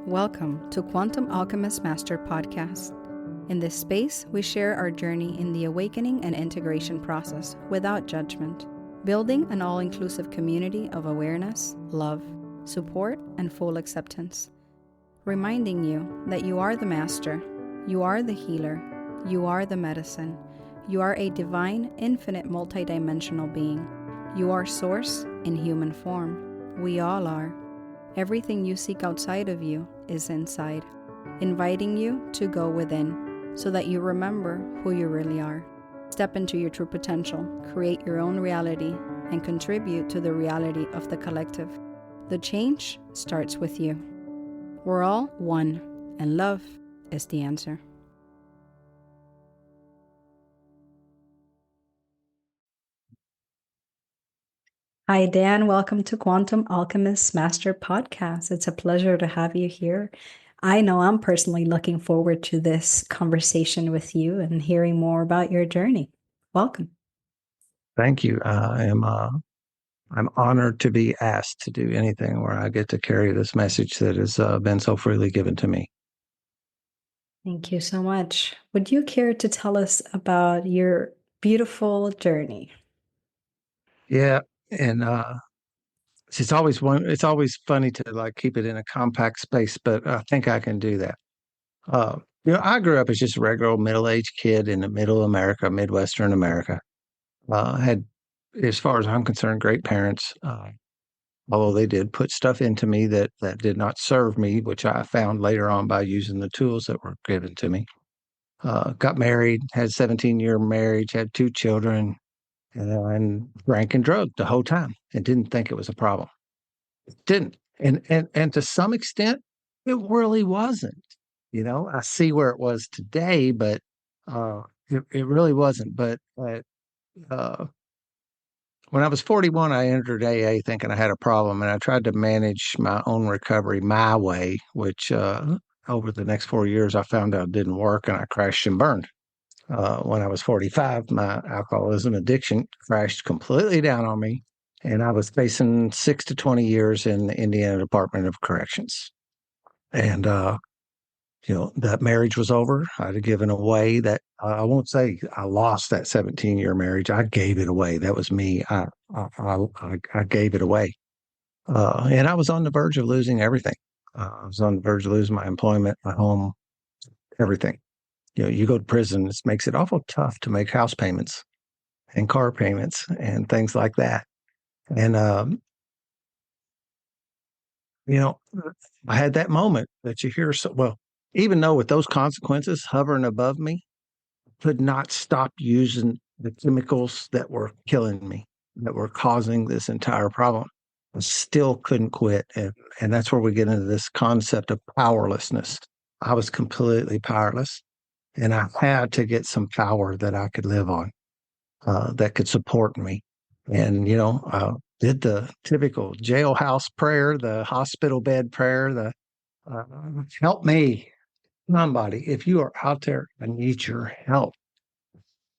Welcome to Quantum Alchemist Master Podcast. In this space, we share our journey in the awakening and integration process without judgment, building an all-inclusive community of awareness, love, support, and full acceptance. Reminding you that you are the master, you are the healer, you are the medicine, you are a divine, infinite, multidimensional being. You are source in human form. We all are. Everything you seek outside of you is inside, inviting you to go within so that you remember who you really are. Step into your true potential, create your own reality, and contribute to the reality of the collective. The change starts with you. We're all one, and love is the answer. Hi, Dan. Welcome to Quantum Alchemist Master Podcast. It's a pleasure to have you here. I know I'm personally looking forward to this conversation with you and hearing more about your journey. Welcome. Thank you. I'm honored to be asked to do anything where I get to carry this message that has been so freely given to me. Thank you so much. Would you care to tell us about your beautiful journey? Yeah, and it's always funny to keep it in a compact space, but I think I can do that. I grew up as just a regular old middle-aged kid in the middle of America, Midwestern America. Had, as far as I'm concerned, great parents. Although they did put stuff into me that did not serve me, which I found later on by using the tools that were given to me. Got married, had 17-year marriage, had 2 children, and drank and drugged the whole time and didn't think it was a problem. Didn't. And to some extent, it really wasn't. I see where it was today, but it really wasn't. But when I was 41, I entered AA thinking I had a problem, and I tried to manage my own recovery my way, which over the next 4 years, I found out didn't work, and I crashed and burned. When I was 45, my alcoholism addiction crashed completely down on me, and I was facing 6 to 20 years in the Indiana Department of Corrections. And that marriage was over. I'd given away that. I won't say I lost that 17-year marriage. I gave it away. That was me. I gave it away. And I was on the verge of losing everything. I was on the verge of losing my employment, my home, everything. You go to prison, it makes it awful tough to make house payments and car payments and things like that. And, I had that moment that you hear. Even though with those consequences hovering above me, could not stop using the chemicals that were killing me, that were causing this entire problem. I still couldn't quit. And that's where we get into this concept of powerlessness. I was completely powerless, and I had to get some power that I could live on, that could support me. And, did the typical jailhouse prayer, the hospital bed prayer, the help me, somebody, if you are out there, I need your help.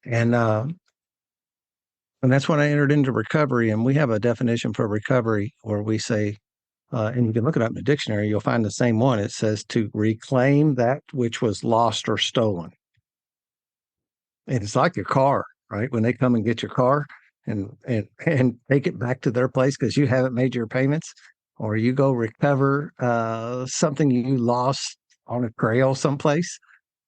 And that's when I entered into recovery. And we have a definition for recovery where we say, and you can look it up in the dictionary, you'll find the same one. It says to reclaim that which was lost or stolen. And it's like your car, right? When they come and get your car and take it back to their place because you haven't made your payments, or you go recover something you lost on a trail someplace.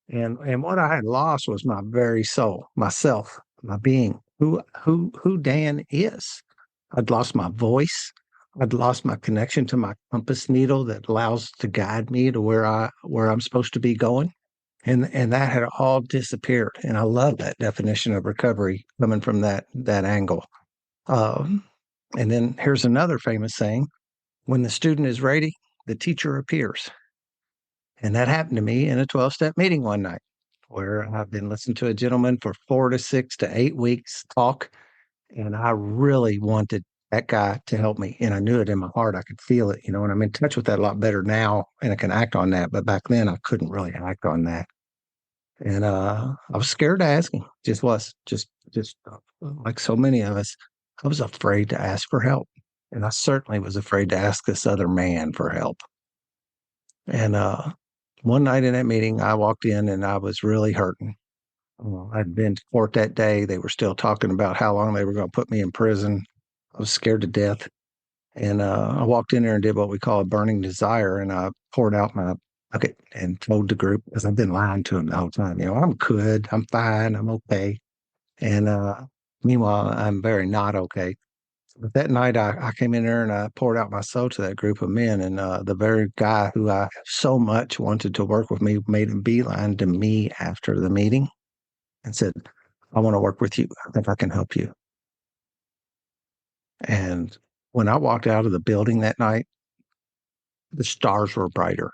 And what I had lost was my very soul, myself, my being, who Dan is. I'd lost my voice. I'd lost my connection to my compass needle that allows to guide me to where I'm supposed to be going. And that had all disappeared. And I love that definition of recovery coming from that angle. And then here's another famous saying: when the student is ready, the teacher appears. And that happened to me in a 12-step meeting one night, where I've been listening to a gentleman for 4 to 6 to 8 weeks talk. And I really wanted that guy to help me. And I knew it in my heart. I could feel it, and I'm in touch with that a lot better now, and I can act on that. But back then I couldn't really act on that. And I was scared to ask him. Just like so many of us, I was afraid to ask for help. And I certainly was afraid to ask this other man for help. And one night in that meeting, I walked in and I was really hurting. I'd been to court that day. They were still talking about how long they were going to put me in prison. I was scared to death. And I walked in there and did what we call a burning desire. And I poured out my bucket and told the group, because I've been lying to them the whole time, I'm good, I'm fine, I'm okay. And meanwhile, I'm very not okay. But that night, I came in there and I poured out my soul to that group of men. And the very guy who I so much wanted to work with me made a beeline to me after the meeting and said, I want to work with you. I think I can help you. And when I walked out of the building that night, the stars were brighter.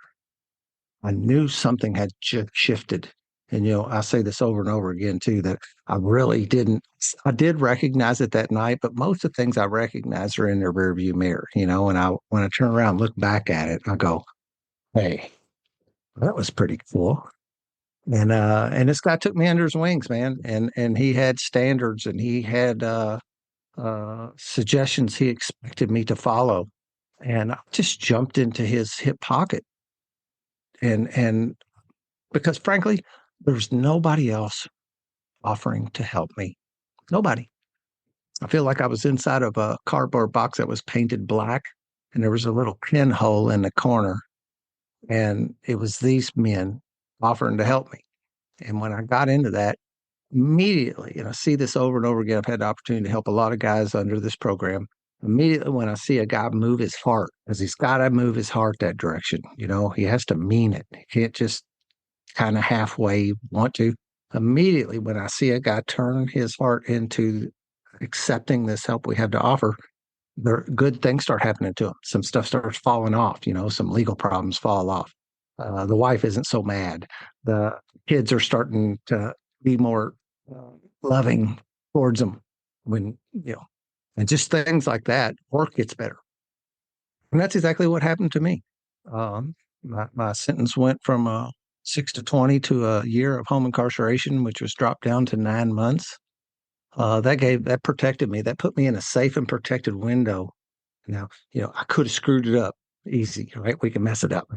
I knew something had shifted. And, I say this over and over again, too, that I really didn't. I did recognize it that night, but most of the things I recognize are in the rearview mirror, and when I turn around and look back at it, I go, hey, that was pretty cool. And this guy took me under his wings, man. And he had standards and he had suggestions he expected me to follow. And I just jumped into his hip pocket. And because frankly, there's nobody else offering to help me. Nobody. I feel like I was inside of a cardboard box that was painted black, and there was a little pinhole in the corner. And it was these men offering to help me. And when I got into that, immediately, and I see this over and over again, I've had the opportunity to help a lot of guys under this program. Immediately, when I see a guy move his heart, because he's got to move his heart that direction, he has to mean it. He can't just kind of halfway want to. Immediately, when I see a guy turn his heart into accepting this help we have to offer, good things start happening to him. Some stuff starts falling off, some legal problems fall off. The wife isn't so mad. The kids are starting to be more uh, loving towards them and just things like that. Work gets better. And that's exactly what happened to me. My sentence went from 6 to 20 to a year of home incarceration, which was dropped down to 9 months. That protected me. That put me in a safe and protected window. Now, I could have screwed it up easy, right? We can mess it up,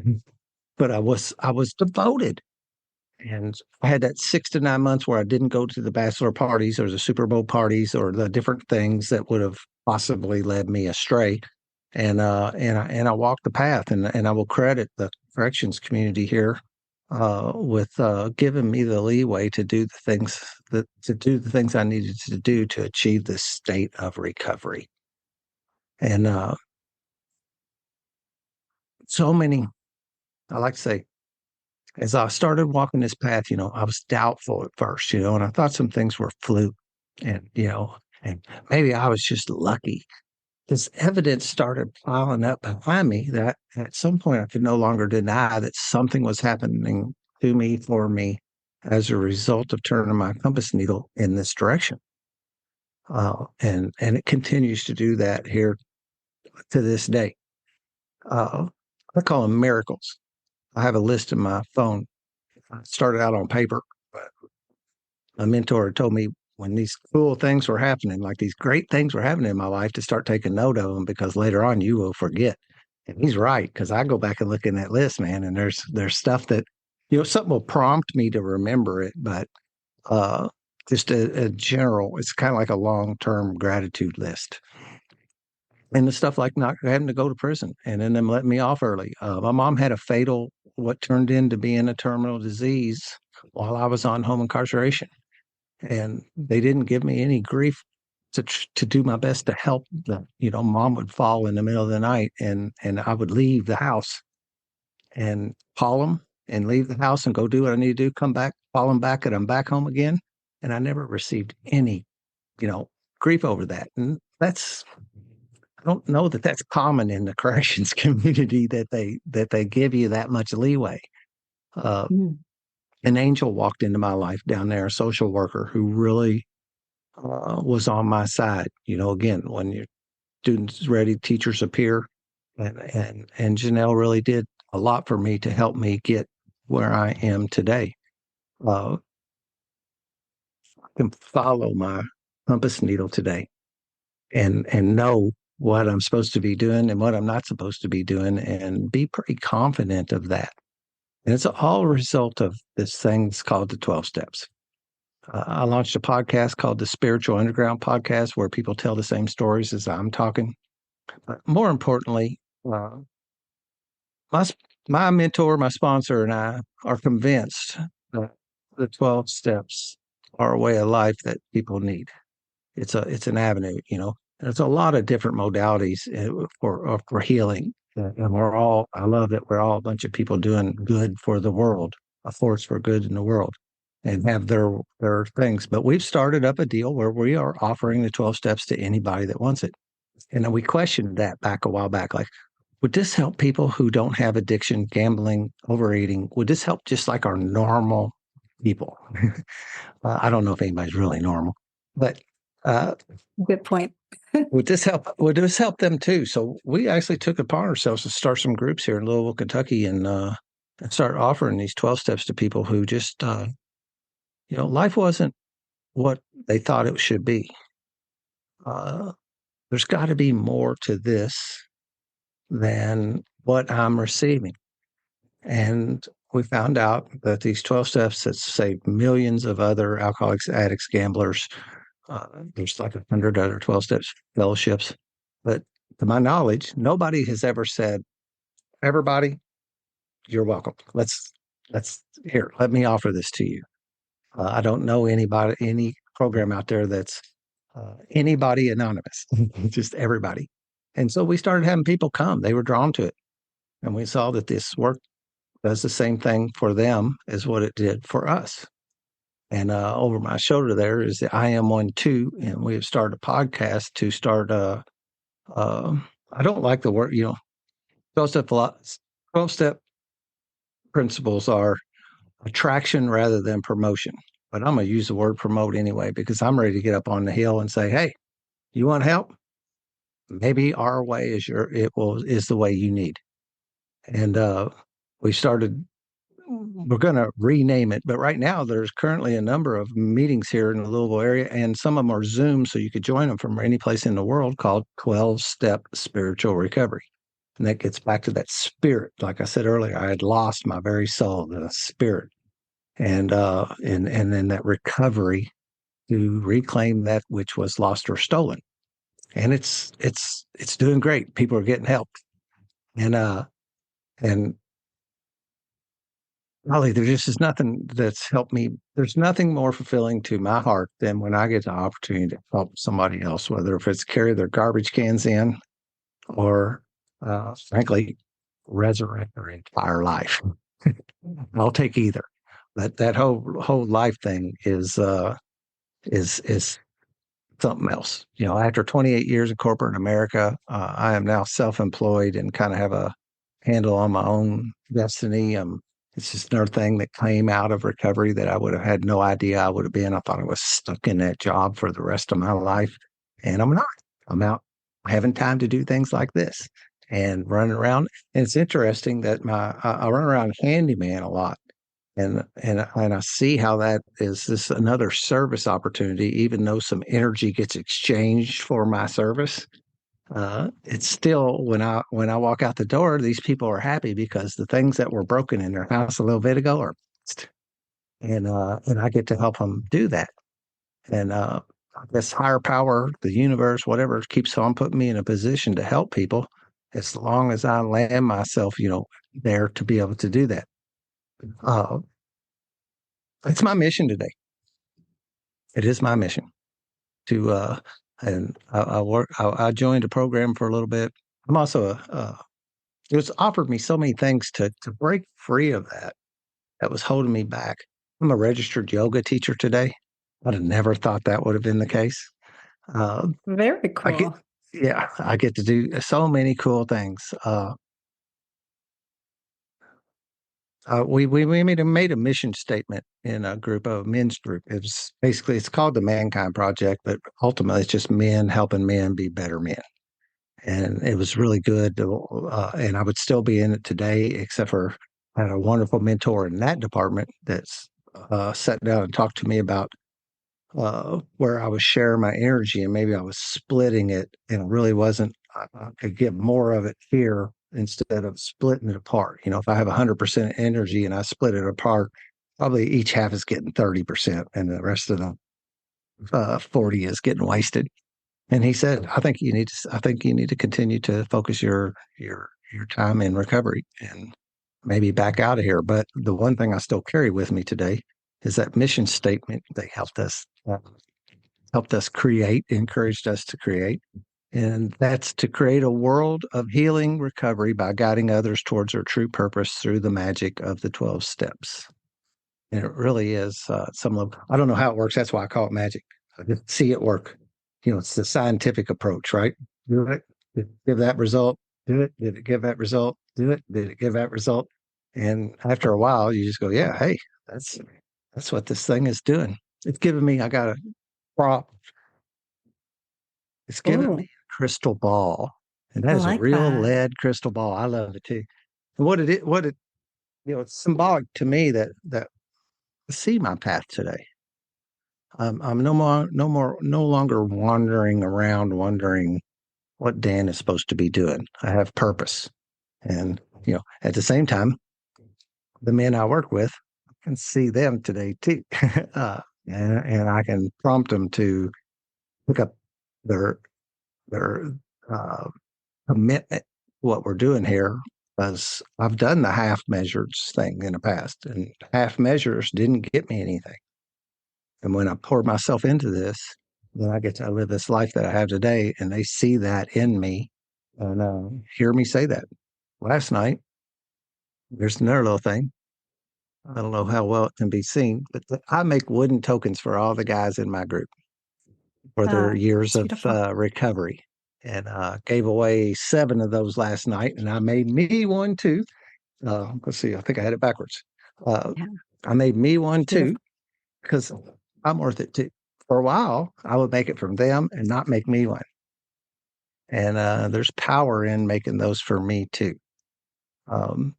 but I was devoted. And I had that 6 to 9 months where I didn't go to the bachelor parties or the Super Bowl parties or the different things that would have possibly led me astray. And I walked the path, and I will credit the corrections community here with giving me the leeway to do the things I needed to do to achieve this state of recovery. And so many, I like to say, as I started walking this path, I was doubtful at first, and I thought some things were fluke, and maybe I was just lucky. This evidence started piling up behind me that at some point I could no longer deny that something was happening to me, for me, as a result of turning my compass needle in this direction. And it continues to do that here to this day. Uh, I call them miracles. I have a list in my phone. I started out on paper, but a mentor told me when these cool things were happening, like these great things were happening in my life, to start taking note of them because later on you will forget. And he's right, because I go back and look in that list, man, and there's stuff that something will prompt me to remember it, but uh, just a general, it's kind of like a long term gratitude list. And the stuff like not having to go to prison and then them letting me off early. My mom had a fatal, what turned into being a terminal disease while I was on home incarceration, and they didn't give me any grief to do my best to help them. Mom would fall in the middle of the night, and I would leave the house and call them and leave the house and go do what I need to do, come back, call them back, and I'm back home again. And I never received any, grief over that. And I don't know that that's common in the corrections community, that they give you that much leeway. Uh, an angel walked into my life down there, a social worker who really was on my side. Again, when your students ready, teachers appear, and Janelle really did a lot for me to help me get where I am today. I can follow my compass needle today and know what I'm supposed to be doing and what I'm not supposed to be doing, and be pretty confident of that. And it's all a result of this thing's called the 12 steps. I launched a podcast called the Spiritual Underground Podcast, where people tell the same stories as I'm talking. But more importantly, my my mentor, my sponsor, and I are convinced that the 12 steps are a way of life that people need. It's an avenue, you know. There's a lot of different modalities for healing, and we're all. I love that we're all a bunch of people doing good for the world, a force for good in the world, and have their things. But we've started up a deal where we are offering the 12 steps to anybody that wants it. And then we questioned that back a while back, like, would this help people who don't have addiction, gambling, overeating? Would this help just like our normal people? I don't know if anybody's really normal, but uh, Good point. would this help? Would this help them too? So we actually took it upon ourselves to start some groups here in Louisville, Kentucky, and start offering these 12 steps to people who just, life wasn't what they thought it should be. There's got to be more to this than what I'm receiving. And we found out that these 12 steps that saved millions of other alcoholics, addicts, gamblers, there's like 100 other 12 steps fellowships. But to my knowledge, nobody has ever said, everybody, you're welcome. Here, let me offer this to you. I don't know any program out there that's anybody anonymous, just everybody. And so we started having people come. They were drawn to it. And we saw that this work does the same thing for them as what it did for us. And over my shoulder there is the I Am One Two, and we have started a podcast to start. I don't like the word, 12 step principles are attraction rather than promotion. But I'm going to use the word promote anyway because I'm ready to get up on the hill and say, "Hey, you want help? Maybe our way is the way you need." And we started we're going to rename it, but right now there's currently a number of meetings here in the Louisville area, and some of them are Zoom, so you could join them from any place in the world, called 12-Step Spiritual Recovery. And that gets back to that spirit. Like I said earlier, I had lost my very soul, the spirit, and then that recovery to reclaim that which was lost or stolen. And it's doing great. People are getting help, and Golly, there just is nothing that's helped me. There's nothing more fulfilling to my heart than when I get the opportunity to help somebody else, whether if it's carry their garbage cans in or, frankly, resurrect their entire life. I'll take either. But that whole life thing is something else. After 28 years in corporate America, I am now self-employed and kind of have a handle on my own destiny. It's just another thing that came out of recovery that I would have had no idea I would have been. I thought I was stuck in that job for the rest of my life, and I'm not. I'm out having time to do things like this and running around. And it's interesting that I run around handyman a lot, and I see how that is this another service opportunity, even though some energy gets exchanged for my service. It's still when I walk out the door, these people are happy because the things that were broken in their house a little bit ago are fixed, and I get to help them do that. And I guess higher power, the universe, whatever, keeps on putting me in a position to help people as long as I land myself, there to be able to do that. Uh, it's my mission today. It is my mission to, and I joined a program for a little bit. I'm also it was offered me so many things to break free of that was holding me back. I'm a registered yoga teacher today. I'd have never thought that would have been the case. Very I get, cool. yeah, I get to do so many cool things. We made a mission statement in a men's group. It's called the Mankind Project, but ultimately it's just men helping men be better men. And it was really good. And I would still be in it today, except for I had a wonderful mentor in that department that's sat down and talked to me about where I was sharing my energy and maybe I was splitting it and it really wasn't I could give more of it here instead of splitting it apart. If I have 100% energy and I split it apart, probably each half is getting 30%, and the rest of the 40 is getting wasted. And he said, I think you need to continue to focus your time in recovery and maybe back out of here. But the one thing I still carry with me today is that mission statement they helped us create, encouraged us to create. And that's to create a world of healing recovery by guiding others towards their true purpose through the magic of the 12 steps. And it really is I don't know how it works. That's why I call it magic. I just see it work. It's the scientific approach, right? Do it, did it give that result? Do it. Did it give that result? Do it. Did it give that result? And after a while, you just go, yeah, hey, that's what this thing is doing. It's giving me, I got a prop. It's giving me Oh, a crystal ball. And that I is a like real that. lead crystal ball. I love it too. And it's symbolic to me that I see my path today. I'm no longer wandering around wondering what Dan is supposed to be doing. I have purpose. And, at the same time, the men I work with, I can see them today too. And I can prompt them to pick up their, their, uh, commitment, what we're doing here, because I've done the half measures thing in the past, and half measures didn't get me anything. And when I pour myself into this, then I get to live this life that I have today, and they see that in me and hear me say that. Last night, there's another little thing. I don't know how well it can be seen, but I make wooden tokens for all the guys in my group for their years It's of beautiful. recovery, and gave away 7 of those last night, and I made me one too. Let's see, I think I had it backwards. Uh, Yeah, I made me one too beautiful. because I'm worth it too. For a while, I would make it from them and not make me one. And there's power in making those for me too. Um,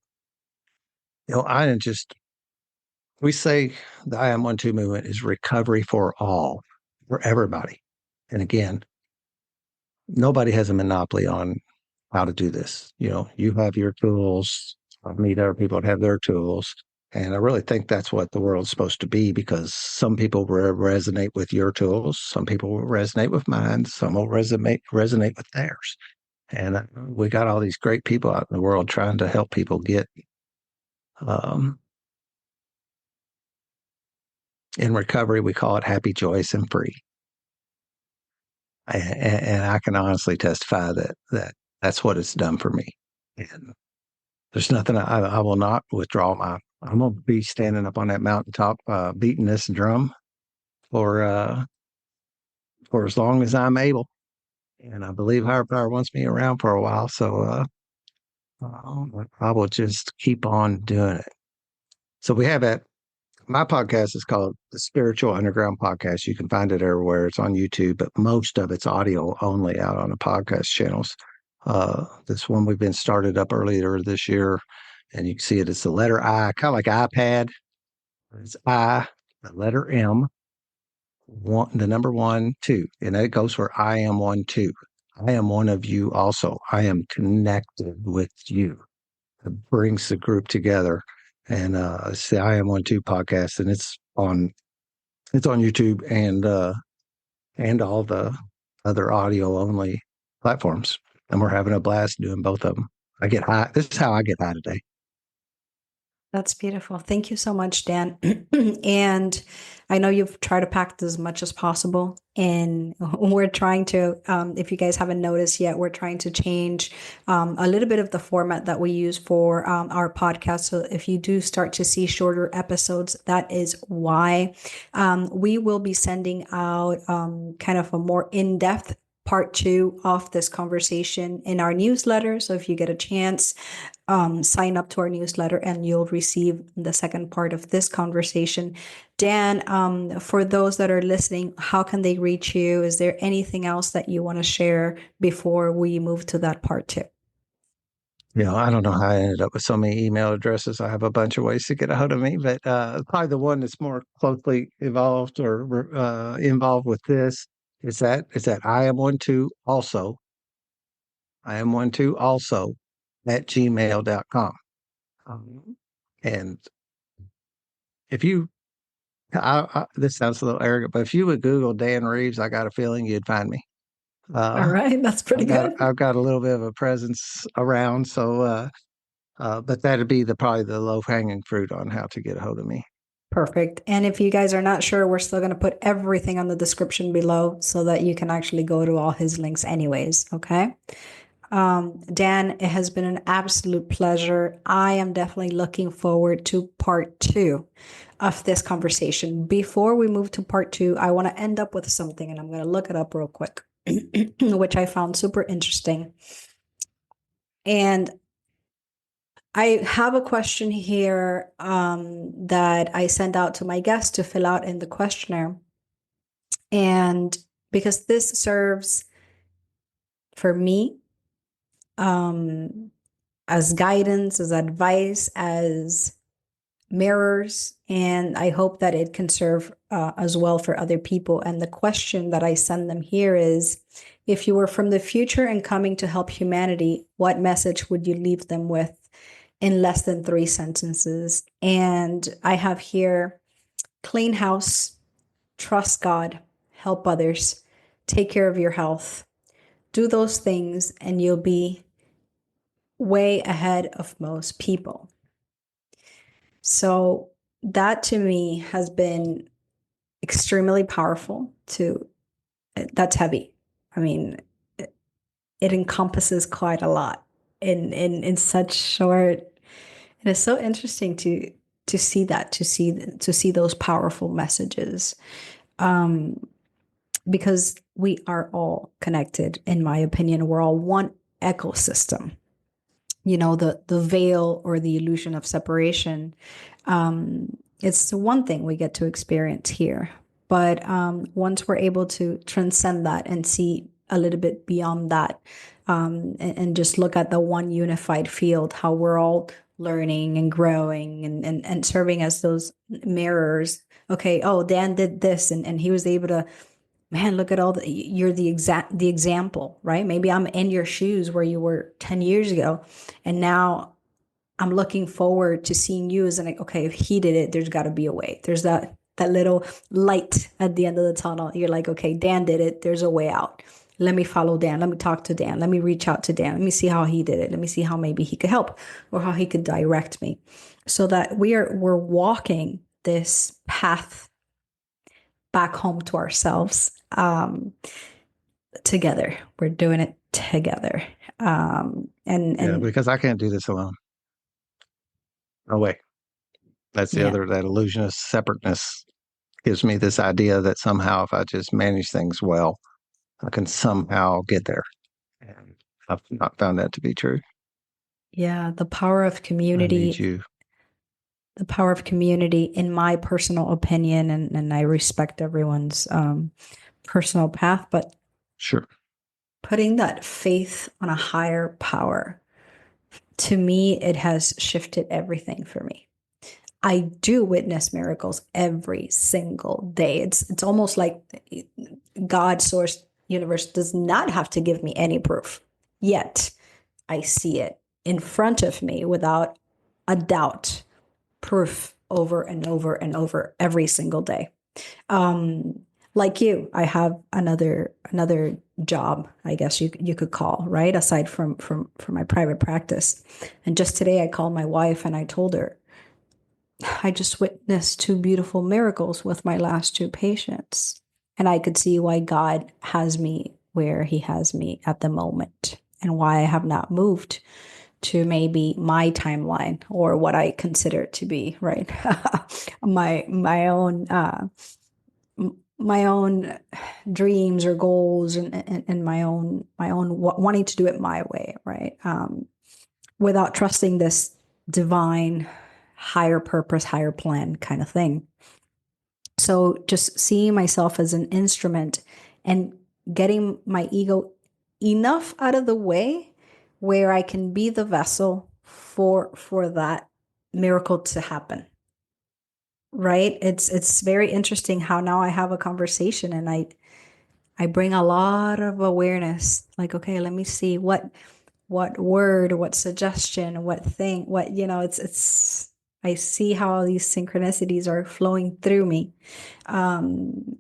I didn't just, we say the I am 1 2 movement is recovery for all, for everybody. And again, nobody has a monopoly on how to do this. You have your tools. I meet other people that have their tools. And I really think that's what the world's supposed to be, because some people resonate with your tools, some people will resonate with mine, some will resonate with theirs. And we got all these great people out in the world trying to help people get um, in recovery. We call it happy, joyous, and free. And I can honestly testify that that's what it's done for me. And there's nothing I will not withdraw my. I'm gonna be standing up on that mountaintop, beating this drum for uh, for as long as I'm able. And I believe higher power wants me around for a while, so I will just keep on doing it. So we have that. My podcast is called the Spiritual Underground Podcast. You can find it everywhere. It's on YouTube, but most of it's audio only out on the podcast channels. This one we've been started up earlier this year, and you can see it. It's the letter I, kind of like iPad. It's I, the letter M, the number 1 2, and it goes for I am 1 2. I am one of you also. I am connected with you. It brings the group together. And it's the I am 1 2 podcast, and it's on YouTube and all the other audio only platforms. And we're having a blast doing both of them. I get high. This is how I get high today. That's beautiful. Thank you so much, Dan. And I know you've tried to pack this as much as possible. And we're trying to, if you guys haven't noticed yet, we're trying to change a little bit of the format that we use for our podcast. So if you do start to see shorter episodes, that is why. We will be sending out kind of a more in-depth part 2 of this conversation in our newsletter. So if you get a chance, sign up to our newsletter and you'll receive the second part of this conversation. Dan, for those that are listening, how can they reach you? Is there anything else that you want to share before we move to that part 2? I don't know how I ended up with so many email addresses. I have a bunch of ways to get a hold of me, but probably the one that's more closely involved or involved with this is that I am 1 2 also I am one too, also at gmail.com. And if you, this sounds a little arrogant, but if you would Google Dan Reeves, I got a feeling you'd find me. All Uh, right, that's pretty good. I've got a little bit of a presence around, so but that'd be probably the low hanging fruit on how to get a hold of me. Perfect. And if you guys are not sure, we're still going to put everything on the description below so that you can actually go to all his links anyways. Okay. Dan, it has been an absolute pleasure. I am definitely looking forward to part 2 of this conversation. Before we move to part 2, I want to end up with something, and I'm going to look it up real quick, which I found super interesting. And I have a question here that I sent out to my guests to fill out in the questionnaire. And because this serves for me as guidance, as advice, as mirrors, and I hope that it can serve as well for other people. And the question that I send them here is, if you were from the future and coming to help humanity, what message would you leave them with in less than 3 sentences? And I have here: clean house, trust God, help others, take care of your health. Do those things and you'll be way ahead of most people. So that to me has been extremely powerful. That's heavy. I mean, it encompasses quite a lot in such short. And it's so interesting to see that, to see those powerful messages, because we are all connected. In my opinion, we're all one ecosystem. The veil or the illusion of separation, it's the one thing we get to experience here. But once we're able to transcend that and see a little bit beyond that, and just look at the one unified field, how we're all learning and growing and serving as those mirrors. Okay, oh, Dan did this, and he was able to, man, look at you're the example, right? Maybe I'm in your shoes where you were 10 years ago. And now I'm looking forward to seeing you as okay, if he did it, there's got to be a way. There's that little light at the end of the tunnel. You're like, okay, Dan did it. There's a way out. Let me follow Dan. Let me talk to Dan. Let me reach out to Dan. Let me see how he did it. Let me see how maybe he could help or how he could direct me, so that we're walking this path back home to ourselves, together. We're doing it together. Yeah, And because I can't do this alone. No way. That's the yeah, other, that illusion of separateness gives me this idea that somehow if I just manage things well, I can somehow get there. And I've not found that to be true. yeah, the power of I need community, you. in my personal opinion, and I respect everyone's personal path, but Sure. putting that faith on a higher power, to me, it has shifted everything for me. I do witness miracles every single day. It's almost like God, source, universe does not have to give me any proof. Yet I see it in front of me without a doubt, proof over and over and over every single day. Um, like you, I have another job, I guess you could call, right? Aside from my private practice. And just today I called my wife and I told her, I just witnessed 2 beautiful miracles with my last 2 patients. And I could see why God has me where he has me at the moment, and why I have not moved to maybe my timeline, or what I consider to be, right, my own my own dreams or goals, and my own wanting to do it my way, right, without trusting this divine higher purpose, higher plan kind of thing. So just seeing myself as an instrument and getting my ego enough out of the way where I can be the vessel for that miracle to happen. Right? It's very interesting how now I have a conversation and I bring a lot of awareness, like, okay, let me see what word, what suggestion, what thing, what, I see how all these synchronicities are flowing through me.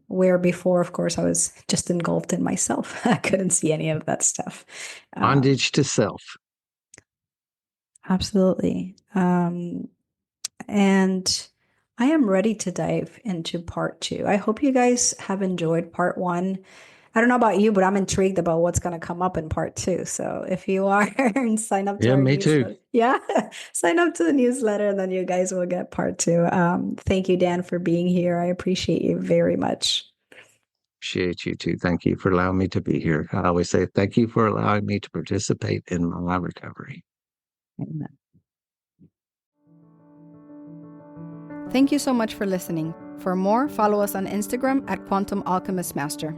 Where before, of course, I was just engulfed in myself. I couldn't see any of that stuff. Bondage to self. Absolutely. And I am ready to dive into part 2. I hope you guys have enjoyed part 1. I don't know about you, but I'm intrigued about what's going to come up in part 2. So if you are, and sign up to Yeah, our me too. newsletter. Yeah, sign up to the newsletter, and then you guys will get part 2. Thank you, Dan, for being here. I appreciate you very much. Appreciate you too. Thank you for allowing me to be here. I always say thank you for allowing me to participate in my recovery. Amen. Thank you so much for listening. For more, follow us on Instagram at Quantum Alchemist Master.